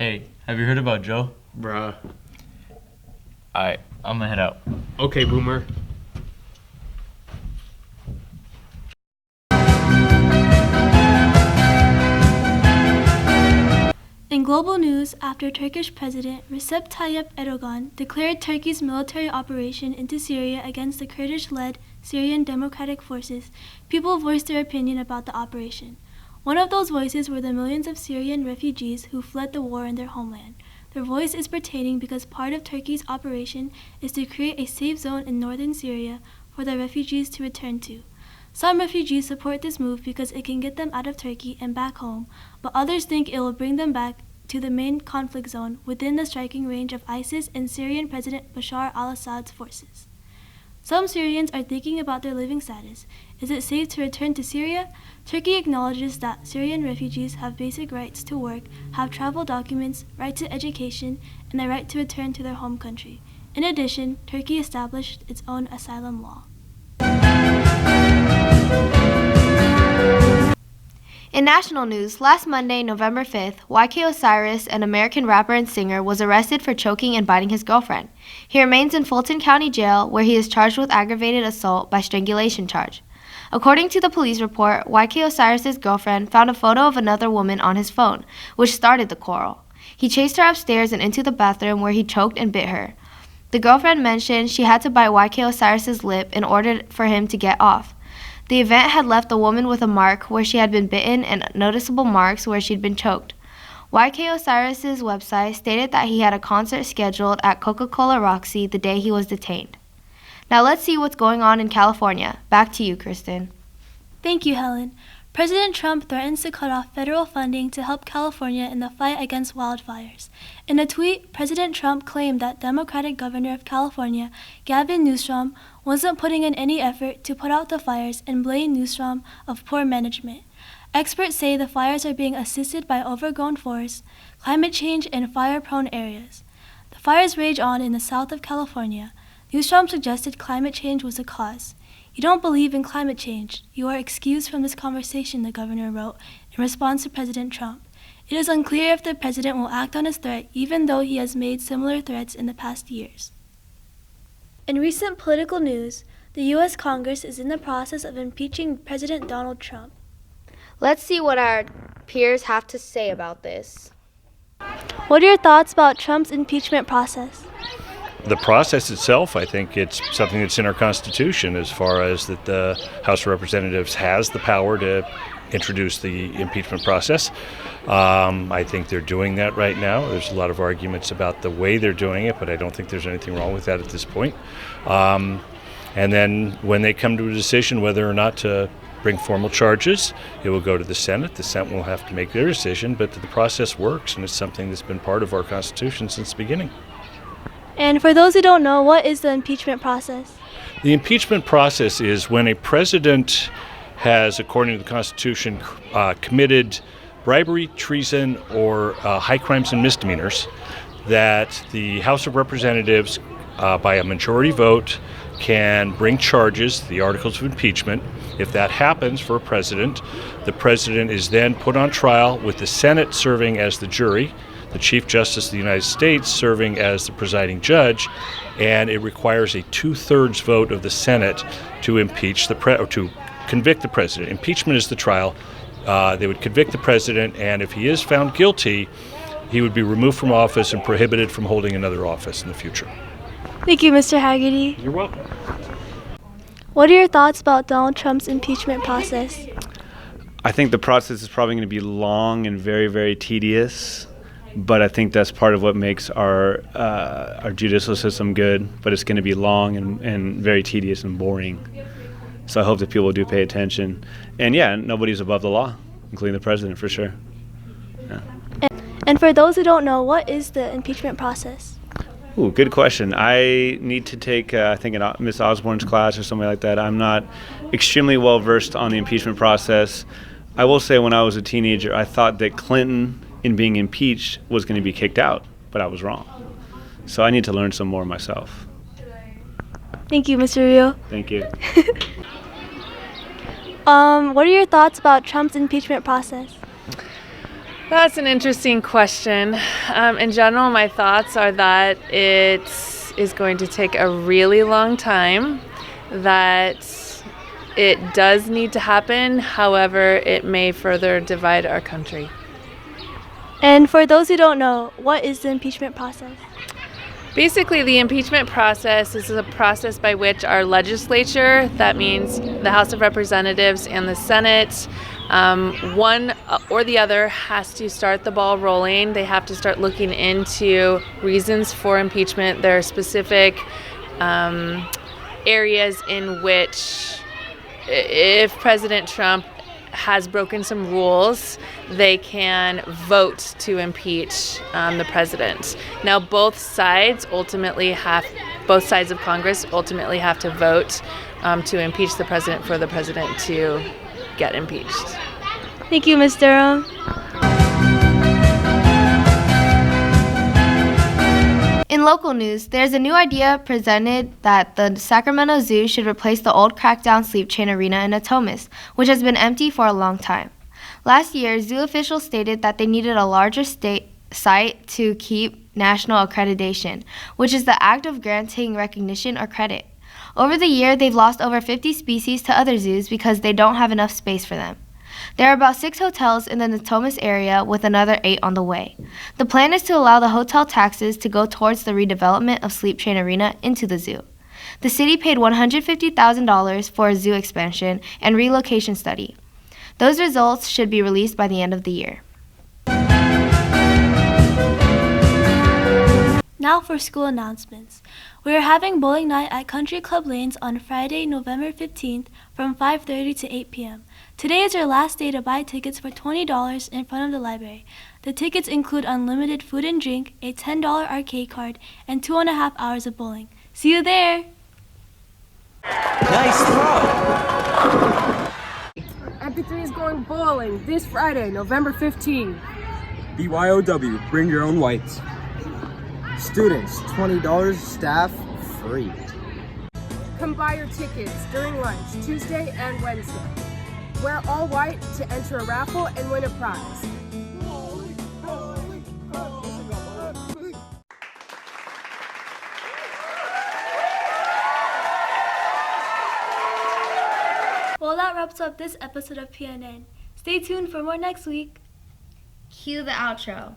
Hey, have you heard about Joe? Bruh. Alright, I'm gonna head out. Okay, Boomer. In global news, after Turkish President Recep Tayyip Erdogan declared Turkey's military operation into Syria against the Kurdish-led Syrian Democratic Forces, people voiced their opinion about the operation. One of those voices were the millions of Syrian refugees who fled the war in their homeland. Their voice is pertaining because part of Turkey's operation is to create a safe zone in northern Syria for the refugees to return to. Some refugees support this move because it can get them out of Turkey and back home, but others think it will bring them back to the main conflict zone within the striking range of ISIS and Syrian President Bashar al-Assad's forces. Some Syrians are thinking about their living status. Is it safe to return to Syria? Turkey acknowledges that Syrian refugees have basic rights to work, have travel documents, right to education, and the right to return to their home country. In addition, Turkey established its own asylum law. In national news, last Monday, November 5th, YK Osiris, an American rapper and singer, was arrested for choking and biting his girlfriend. He remains in Fulton County Jail, where he is charged with aggravated assault by strangulation charge. According to the police report, YK Osiris's girlfriend found a photo of another woman on his phone, which started the quarrel. He chased her upstairs and into the bathroom, where he choked and bit her. The girlfriend mentioned she had to bite YK Osiris's lip in order for him to get off. The event had left the woman with a mark where she had been bitten and noticeable marks where she'd been choked. YK Osiris's website stated that he had a concert scheduled at Coca-Cola Roxy the day he was detained. Now let's see what's going on in California. Back to you, Kristen. Thank you, Helen. President Trump threatens to cut off federal funding to help California in the fight against wildfires. In a tweet, President Trump claimed that Democratic Governor of California, Gavin Newsom, wasn't putting in any effort to put out the fires and blamed Newsom of poor management. Experts say the fires are being assisted by overgrown forests, climate change, and fire-prone areas. The fires rage on in the south of California. Newsom suggested climate change was the cause. You don't believe in climate change. You are excused from this conversation, the governor wrote in response to President Trump. It is unclear if the president will act on his threat, even though he has made similar threats in the past years. In recent political news, the U.S. Congress is in the process of impeaching President Donald Trump. Let's see what our peers have to say about this. What are your thoughts about Trump's impeachment process? The process itself, I think it's something that's in our Constitution as far as that the House of Representatives has the power to introduce the impeachment process. I think they're doing that right now. There's a lot of arguments about the way they're doing it, but I don't think there's anything wrong with that at this point. And then when they come to a decision whether or not to bring formal charges, it will go to the Senate. The Senate will have to make their decision, but the process works, and it's something that's been part of our Constitution since the beginning. And for those who don't know, what is the impeachment process? The impeachment process is when a president has, according to the Constitution, committed bribery, treason, or high crimes and misdemeanors, that the House of Representatives, by a majority vote, can bring charges, the articles of impeachment. If that happens for a president, the president is then put on trial with the Senate serving as the jury, the Chief Justice of the United States serving as the presiding judge, and it requires a 2/3 vote of the Senate to impeach or to convict the president. Impeachment is the trial. They would convict the president, and if he is found guilty, he would be removed from office and prohibited from holding another office in the future. Thank you, Mr. Haggerty. You're welcome. What are your thoughts about Donald Trump's impeachment process? I think the process is probably going to be long and very, very tedious. But I think that's part of what makes our judicial system good. But it's going to be long and very tedious and boring. So I hope that people do pay attention. And yeah, nobody's above the law, including the president, for sure. Yeah. And for those who don't know, what is the impeachment process? Ooh, good question. I need to take, I think, Miss Osborne's class or something like that. I'm not extremely well versed on the impeachment process. I will say when I was a teenager, I thought that Clinton, in being impeached, was going to be kicked out, but I was wrong. So I need to learn some more myself. Thank you, Mr. Rio. Thank you. What are your thoughts about Trump's impeachment process? That's an interesting question. In general, my thoughts are that it is going to take a really long time, that it does need to happen, however, it may further divide our country. And for those who don't know, what is the impeachment process? Basically, the impeachment process is a process by which our legislature, that means the House of Representatives and the Senate, one or the other has to start the ball rolling. They have to start looking into reasons for impeachment. There are specific areas in which, if President Trump has broken some rules, they can vote to impeach the president. Now, both sides of Congress ultimately have to vote to impeach the president for the president to get impeached. Thank you, Ms. Durham. In local news, there's a new idea presented that the Sacramento Zoo should replace the old crackdown sleep train arena in Natomas, which has been empty for a long time. Last year, zoo officials stated that they needed a larger site to keep national accreditation, which is the act of granting recognition or credit. Over the year, they've lost over 50 species to other zoos because they don't have enough space for them. There are about 6 hotels in the Natomas area with another 8 on the way. The plan is to allow the hotel taxes to go towards the redevelopment of Sleep Train Arena into the zoo. The city paid $150,000 for a zoo expansion and relocation study. Those results should be released by the end of the year. Now for school announcements. We are having bowling night at Country Club Lanes on Friday, November 15th from 5:30 to 8 p.m. Today is our last day to buy tickets for $20 in front of the library. The tickets include unlimited food and drink, a $10 arcade card, and 2.5 hours of bowling. See you there! Nice throw! MP3 is going bowling this Friday, November 15th. BYOW, bring your own whites. Students, $20, staff, free. Come buy your tickets during lunch, Tuesday and Wednesday. Wear all white to enter a raffle and win a prize. Well, that wraps up this episode of PNN. Stay tuned for more next week. Cue the outro.